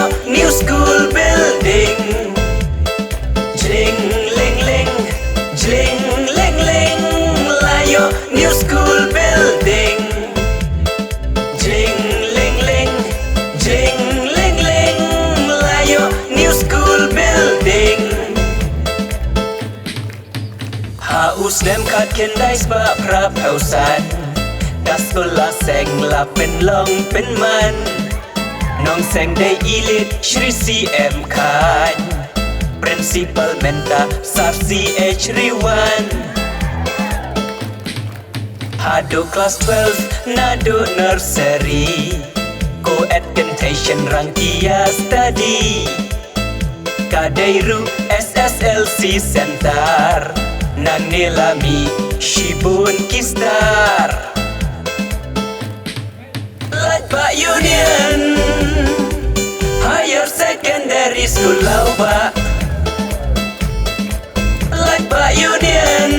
Layo new school building. Jling ling ling, jling ling ling. Layo new school building. Jling ling ling, jling ling ling. Layo new school building. Haus dem kat kendai sebab prap hausan. Kas sekolah seng la pen long pen man. Nong seng day ilit Shri CM kan. Principal menta sab CH Riwan. Hado class 12 nado nursery. Co-education rangkia study. Kadairu SSLC center. Nang Nelami Shibun Kistar. Pak Union Higher Secondary School Lauba. Pak Union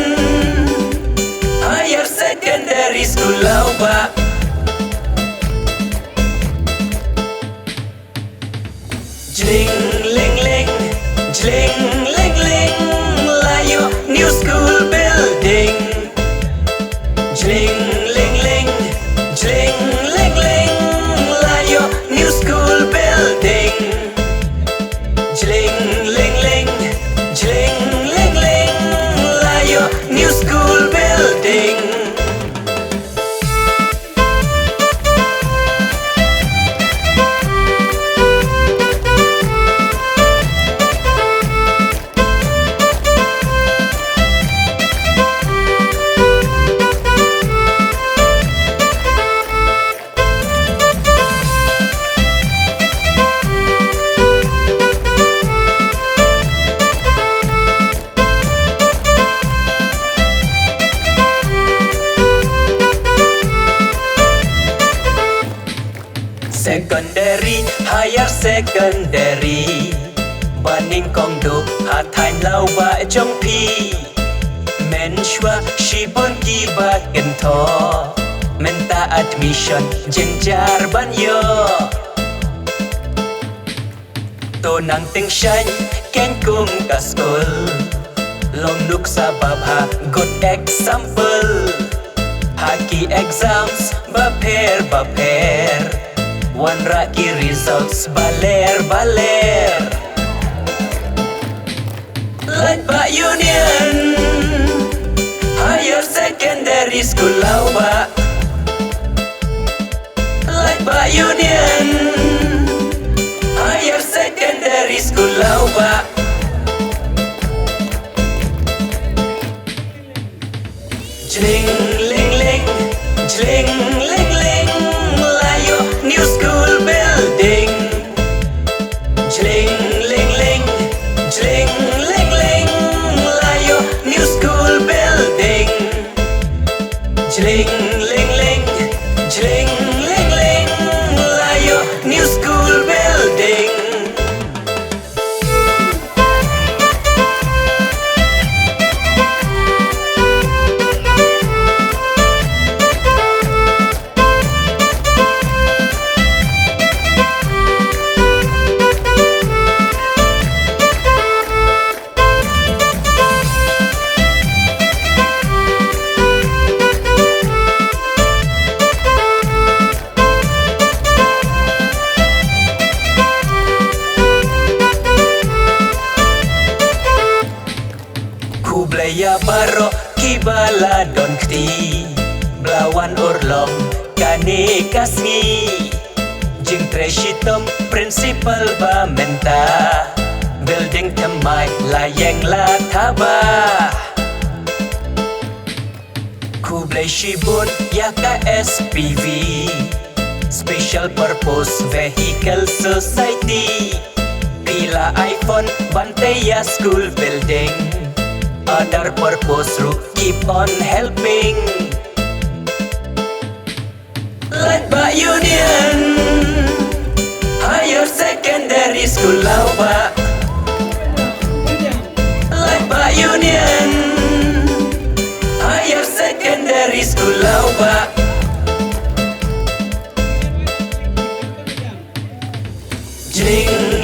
Higher Secondary School Lauba. Jling ling ling, jling ling ling. Layo new school building. Jling ling ling, jling ling ling. Layo new school building. Jling ling ling, jling ling ling. Layo new school building. Secondary, higher secondary. Baning kong do hatain lau ba jong pi. Men shwa shibon ki ba gento. Menta admission jenjar ban yo. To nang ting shan ken kum ka school. Long nuk sabab ha good example. Haki exams ba pair. One raki results baler. Pak Union Higher Secondary School Lauba. Pak Union Higher Secondary School Lauba. Jling ling ling, jling ling ling. Layo new school building. Jling ling ling, jling ling ling. Layo new school building. Jling ling ling, jling ling ling. Layo new school building. Kublaya baro kibala don kti. Blawan urlong kani kasngi. Jing treshitom principal ba menta. Building temai layeng la taba. Kublai shibun yaka SPV. Special Purpose Vehicle Society. Pila iPhone Banteya School Building. Other purpose ru keep on helping. Pak Union Higher Secondary School Lauba. Pak Union Higher Secondary School Lauba. Jling